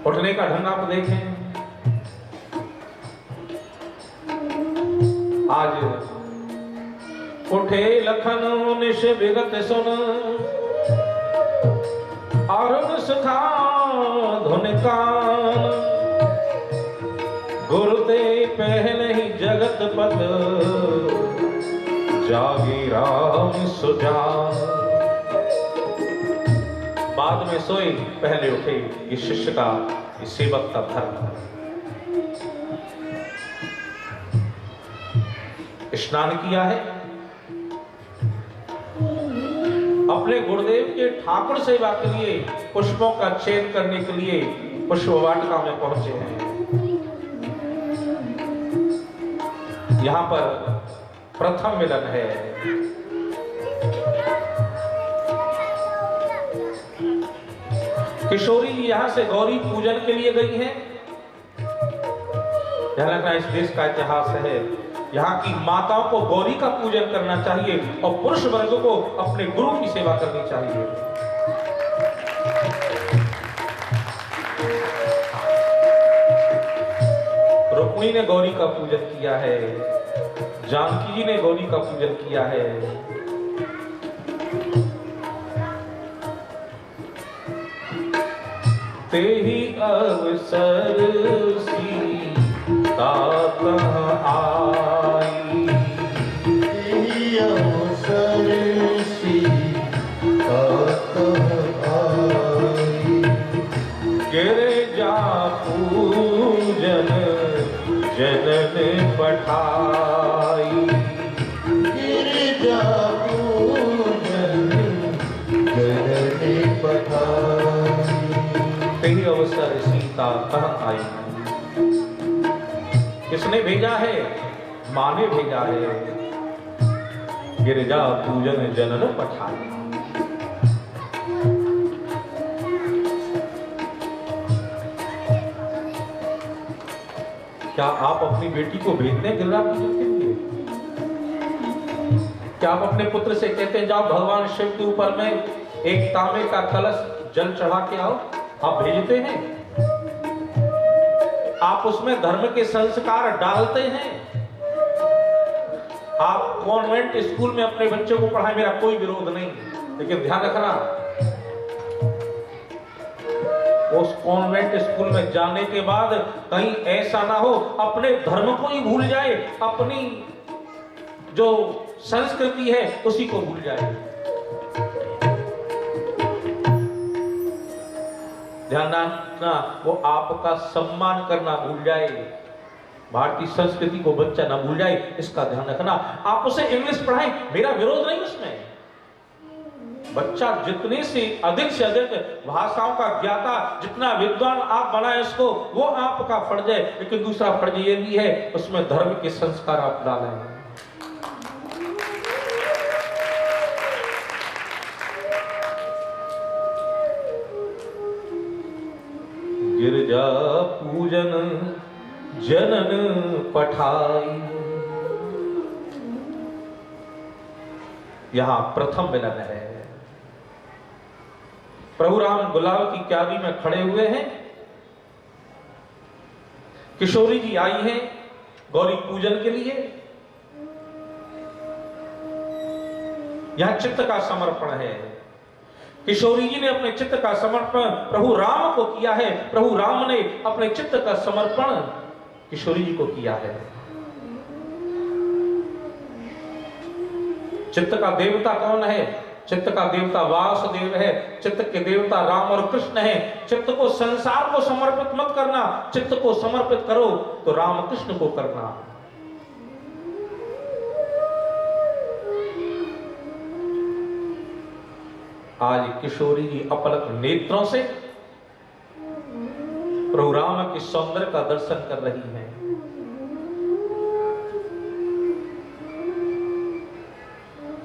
उठने का ढंग आप देखें। आज उठे लखन निश विगत सुन, अरुण सुखा धुन कान, गुरुते पहले ही जगत पत, जागी राम सुजान। बाद में सोए, पहले उठे। ये शिष्य का, ये सेवक का धर्म है। स्नान किया है, अपने गुरुदेव के ठाकुर सेवा के लिए, पुष्पों का छेद करने के लिए पुष्प वाटिका में पहुंचे हैं। यहां पर प्रथम मिलन है। किशोरी यहां से गौरी पूजन के लिए गई है। ध्यान रखना, इस देश का इतिहास है। यहाँ की माताओं को गौरी का पूजन करना चाहिए और पुरुष वर्ग को अपने गुरु की सेवा करनी चाहिए। रुक्मिणी ने गौरी का पूजन किया है, जानकी जी ने गौरी का पूजन किया है। ते ही अवसर सीता कहाँ आई, तेरी अवसर सीता कहाँ आई, गिरजा पूजन जनन पठाई, गिरजा पूजन जनन पठाई। तेरी अवसर सीता कहाँ आई। किसने भेजा है? मां ने भेजा है। गिरजा पूजन जनन पठाई। क्या आप अपनी बेटी को भेजते हैं गिरजा पूजन के लिए? क्या आप अपने पुत्र से कहते हैं जाओ भगवान शिव के ऊपर में एक तांबे का कलश जल चढ़ा के आओ? आप भेजते हैं? आप उसमें धर्म के संस्कार डालते हैं? आप कॉन्वेंट स्कूल में अपने बच्चों को पढ़ाएं, मेरा कोई विरोध नहीं, लेकिन ध्यान रखना उस कॉन्वेंट स्कूल में जाने के बाद कहीं ऐसा ना हो अपने धर्म को ही भूल जाए, अपनी जो संस्कृति है उसी को भूल जाए। ध्यान रखना, वो आपका सम्मान करना भूल जाए, भारतीय संस्कृति को बच्चा ना भूल जाए, इसका ध्यान रखना। आप उसे इंग्लिश पढ़ाएं, मेरा विरोध नहीं उसमें। बच्चा जितने से अधिक भाषाओं का ज्ञाता, जितना विद्वान आप बनाए उसको, वो आपका फर्ज है। लेकिन दूसरा फर्ज ये भी है उसमें धर्म के संस्कार आप डालें। गिरजा पूजन जनन पठाई। यहां प्रथम मिलन है। प्रभु राम गुलाब की क्यारी में खड़े हुए हैं। किशोरी जी आई हैं गौरी पूजन के लिए। यहां चित्त का समर्पण है। किशोरी जी ने अपने चित्त का समर्पण प्रभु राम को किया है। प्रभु राम ने अपने चित्त का समर्पण किशोरी जी को किया है। चित्त का देवता कौन है? चित्त का देवता वासुदेव है। चित्त के देवता राम और कृष्ण है। चित्त को संसार को समर्पित मत करना, चित्त को समर्पित करो तो राम कृष्ण को करना। आज किशोरी जी अपलक नेत्रों से प्रभु राम के सौंदर्य का दर्शन कर रही हैं।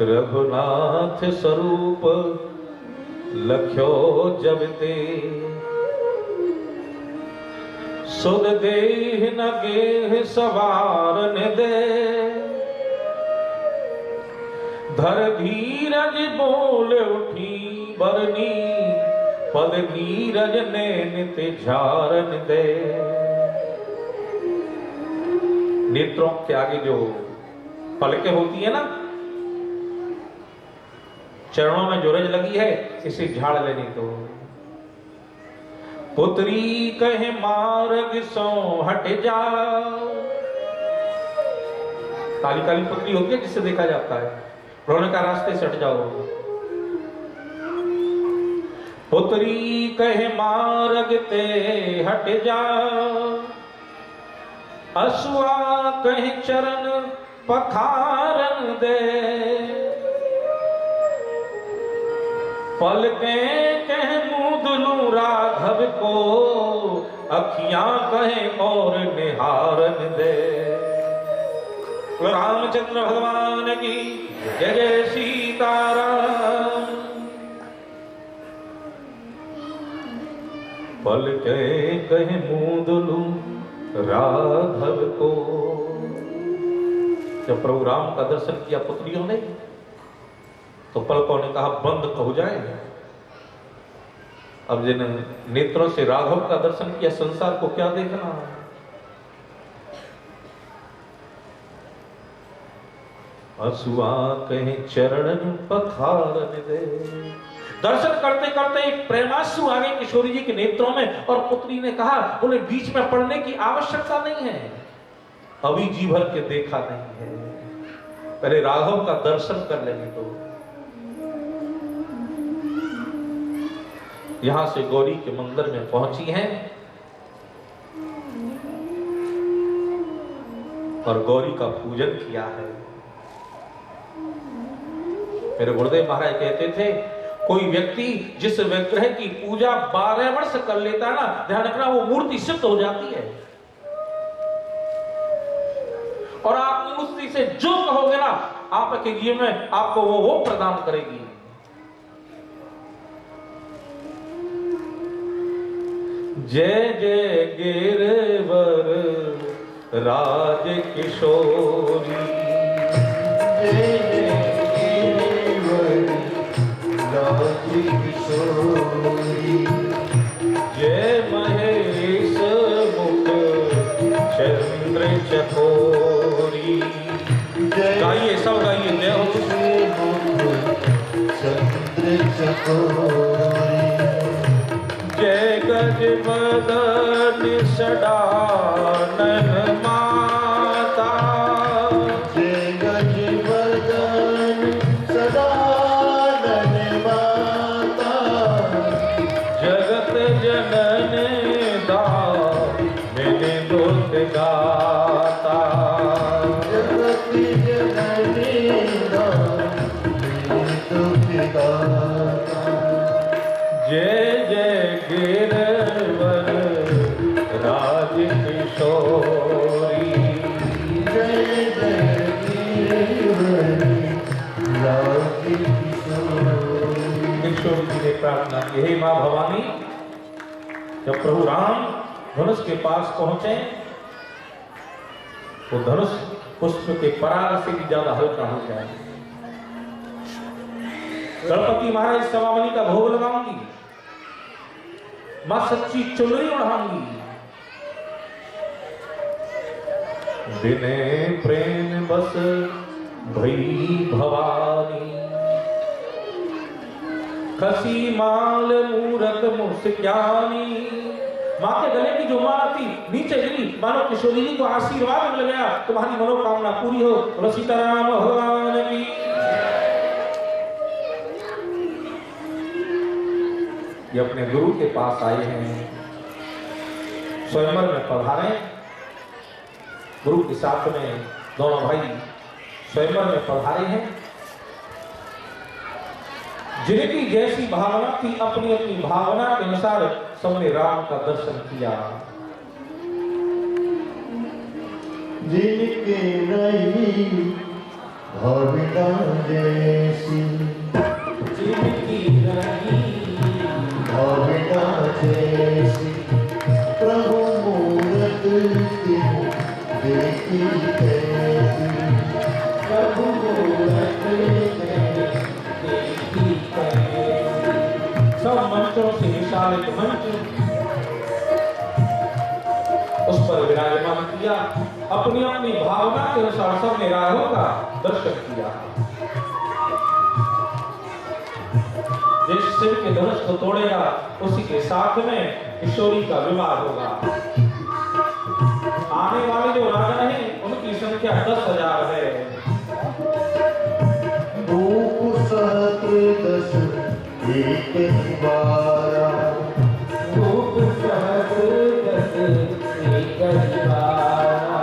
रघुनाथ स्वरूप लख्यो जब ते, सुध देह न गेह सवारन दे, धर धीरज बोल उठी बरनी, पद नीरज ने नित झारन दे। नेत्रों के आगे जो पलकें होती है ना, चरणों में जो रज लगी है, इसे झाड़ लेने दो। पुत्री कहे मार्ग सो हट जा, काली काली पुतली होती है जिससे देखा जाता है, रोने का रास्ते से हट जाओ। पुत्री कहे मार्ग ते हट जा, असुआ कहे चरण पखारन दे, पलके कह मूदलू राघव को, अखियां कहे और निहारन दे। रामचंद्र भगवान की जय जय सीताराम। पलके कहे मूदलू राघव को। जब प्रभु राम का दर्शन किया पुत्रियों ने, तो पलकों ने कहा बंद हो जाए। अब जिन नेत्रों से राघव का दर्शन किया, संसार को क्या देखना। असुआ कहे चरण पखारन दे। दर्शन करते करते एक प्रेमाश्रु आ गए किशोरी जी के नेत्रों में, और पुत्री ने कहा उन्हें बीच में पढ़ने की आवश्यकता नहीं है, अभी जी भर के देखा नहीं है, पहले राघव का दर्शन कर लेने दो। यहां से गौरी के मंदिर में पहुंची हैं और गौरी का पूजन किया है। मेरे गुरुदेव महाराज कहते थे, कोई व्यक्ति जिस विग्रह की पूजा 12 वर्ष कर लेता है ना, ध्यान रखना वो मूर्ति सिद्ध हो जाती है। और आप मूर्ति से जो कहोगे ना, आपके जीवन में आपको वो प्रदान करेगी। जय जय गिरवर राज किशोरी, जय जय गिरवर राज किशोरी, जय महेश मुख चंद्र चकोरी। गाइए, सब गाइए, जय हो चंद्र चकोरी। जय गज मदन सडानन माता, जय गज मदन सडानन माता, जगत जनन दामिनी दुख गाता, जगत जननी दामिनी दुख गाता। जय जय गिरवर राज किशोरी, जय जय गिरवर राज किशोरी। किशोर जी ने प्रार्थना की, हे मां भवानी, जब प्रभु राम धनुष के पास पहुंचे तो धनुष पुष्प के पराग से भी ज्यादा हल्का हो जाए। गणपति महाराज सवामणि का भोग लगाऊंगी, मां सच्ची चुनरी उड़ाऊंगी। बिने प्रेम बस भई भवानी, खसी माल मूरत मुस्क्यानी। मां के गले की जो माला थी नीचे गिरी, मानो किशोरी जी को आशीर्वाद मिल गया, तुम्हारी मनोकामना पूरी हो। बोलो सीताराम भगवान की। ये अपने गुरु के पास आए हैं, स्वयंवर में पधारे। गुरु के साथ में दोनों भाई स्वयंवर में पधारे हैं। जिनकी जैसी भावना थी अपनी अपनी भावना के अनुसार सबने राम का दर्शन किया। जिनके नहीं भावना जैसी, जिनकी नहीं भावना जैसी, प्रभु मूरत देखी कैसी, प्रभु मूरत देखी कैसी। सब मंचों से विशाल एक मंच उस पर विराजमान किया। अपनी अपनी भावना के अनुसार सबने राघव का दर्शन किया। जिस शिव के धनुष को तोड़ेगा उसी के साथ में किशोरी का विवाह होगा। आने वाले जो राजा हैं उनकी संख्या 10,000 है। भूप सहस्र दस एक बारा, भूप सहस्र दस एक बारा,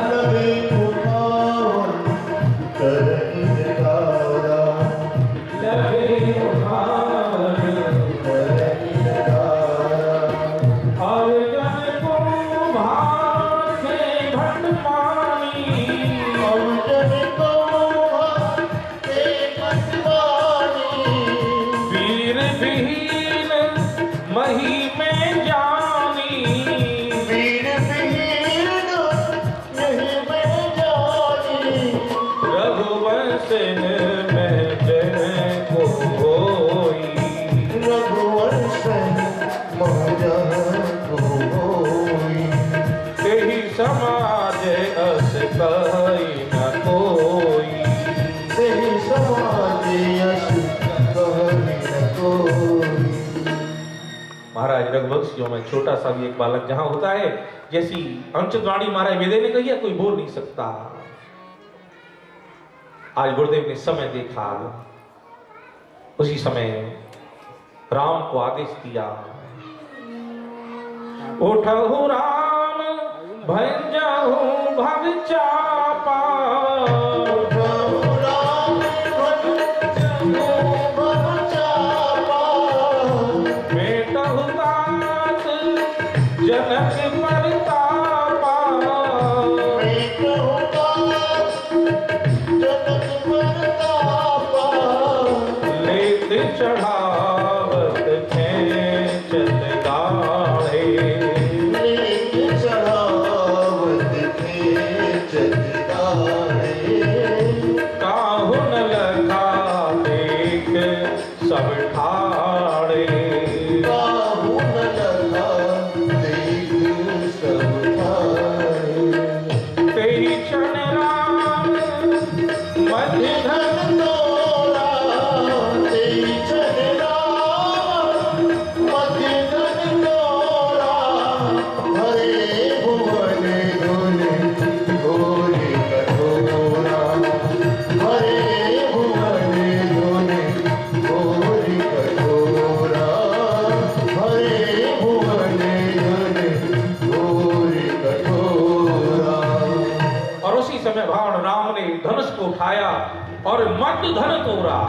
लगे उठावन करन निरारा, लगे उठावन करन निरारा। और जन को भासे भटमानी, और जन को भासे भटमानी, वीर विहीन मही में जानी, वीर विहीन यही में जानी, रघुवंश में जन को होई, रघुवंश महजन को होई। तेहि समाज अस कहि न कोई। तेहि समाज यश कहहि न कोई। महाराज रघुवंशियों में छोटा सा भी एक बालक जहां होता है, जैसी अंशध्वनि महाराज वेदे ने कही है, कोई बोल नहीं सकता। आज गुरुदेव ने समय देखा, उसी समय राम को आदेश दिया, उठहु राम भंजहु भव चापा, उठहु राम भंजहु भव चापा, बेटहु तात जनक परतापा, बेटहु तात जनक परतापा, लेत चढ़ावत खेचत गाढ़े, लेत चढ़ावत खेचत गाढ़े, काहु न लखा देख सब ठाड़े, काहू न लगा देख सब ठाड़े। तेरी क्षण राम मध्य धन तोरा तेरी चढ़ राम मध्य धन तोरा, हरे भुवन धुन घोरी कठोरा, हरे भुवन धुन घोरी कठोरा, हरे भुवन धुन घोरी कठोरा। और उसी समय भगवान राम ने धनुष को उठाया और मध्य धन तोड़ा,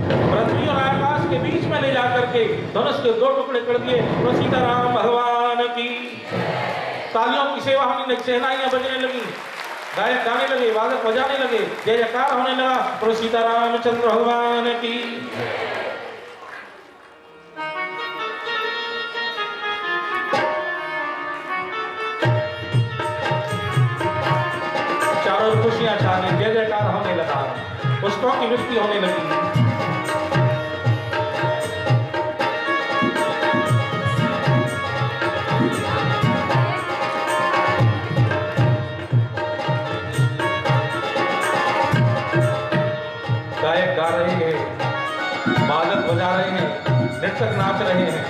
पृथ्वी और आकाश के बीच में ले जाकर के धनुष के 2 टुकड़े कर दिए। और सीताराम भगवान की। तालियों की सेवा होने लगी, शहनाइयां बजने लगी, गायक गाने लगे, वादक बजाने लगे, जय जयकार होने लगा। और सीताराम चंद्र भगवान की। खुशियां छाने, जय जयकार होने लगा, पुष्पों की वृष्टि होने लगी। गायक गा रहे हैं, बादल बजा रहे हैं, नृत्यक नाच रहे हैं।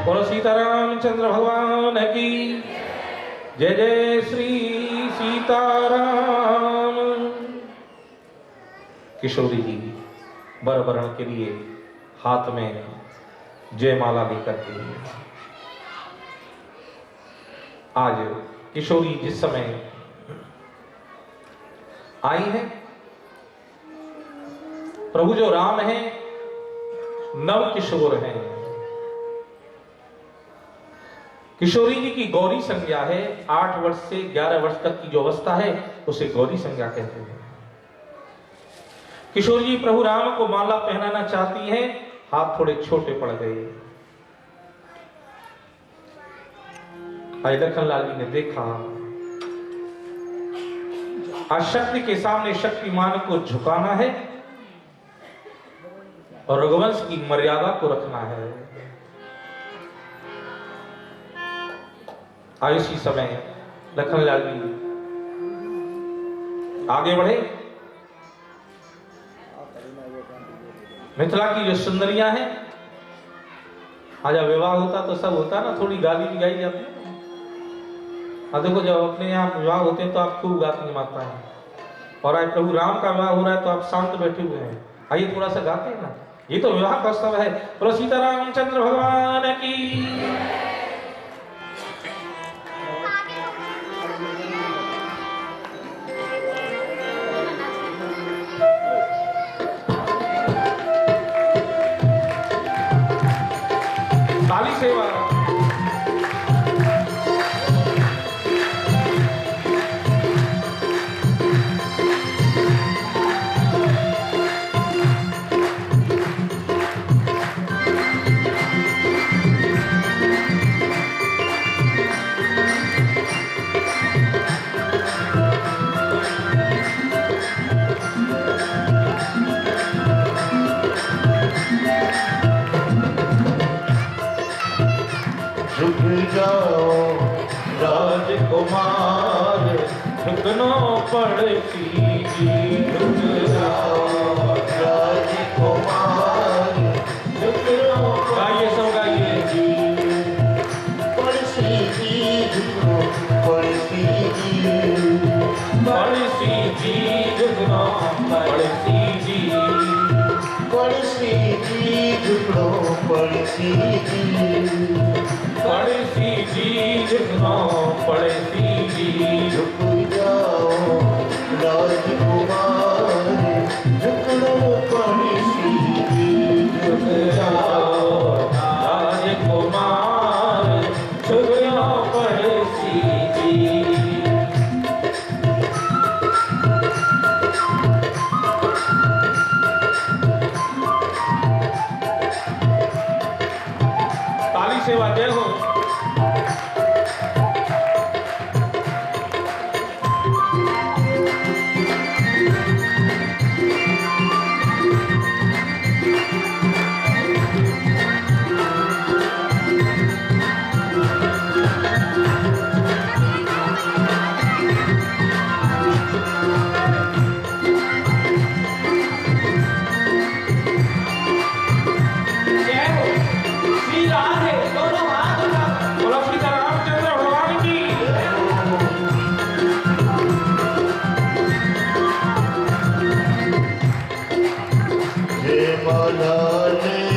बोलो सीतारामचंद्र भगवान की जय। जय श्री सीताराम। किशोरी जी वर वरण के लिए हाथ में जयमाला लेकर के आज किशोरी जिस समय आई है, प्रभु जो राम हैं नव किशोर हैं। किशोरी जी की गौरी संज्ञा है, 8 वर्ष से 11 वर्ष तक की जो अवस्था है उसे गौरी संज्ञा कहते हैं। किशोरी जी प्रभु राम को माला पहनाना चाहती हैं, हाथ थोड़े छोटे पड़ गए। भाई लखनलाल जी ने देखा आज शक्ति के सामने शक्तिमान को झुकाना है और रघुवंश की मर्यादा को रखना है। आज इसी समय लखनलाल जी आगे बढ़े। मिथिला की जो सुंदरियां हैं, आज विवाह होता तो सब होता ना, थोड़ी गाली भी गाई जाती है। देखो जब अपने यहाँ विवाह होते हैं तो आप खूब गाती माता है, और आज प्रभु राम का विवाह हो रहा है तो आप शांत बैठे हुए हैं। आइए थोड़ा सा गाते हैं ना, ये तो विवाह का उत्सव है। बोलो सीतारामचंद्र भगवान की। ताली सेवा। झुक जाओ राजकुमार, झुकनो पड़ती जी। झुक जाओ राजकुमार, झुकनो गाइए सब गाइए जी। पड़सी जी झुको, पड़सी जी, पड़सी जी झुकनो पड़सी जी। पड़सी जी झुको, पड़सी जी, पड़सी जी झुकनो पड़सी जी। झुक जाओ राजकुमार, झुकनो पड़सी जी, झुक जाओ राजकुमार, झुकनो पड़सी जी। ताली सेवा जय हो। बोलो सीतारामचंद्र भगवान की। जय माला ने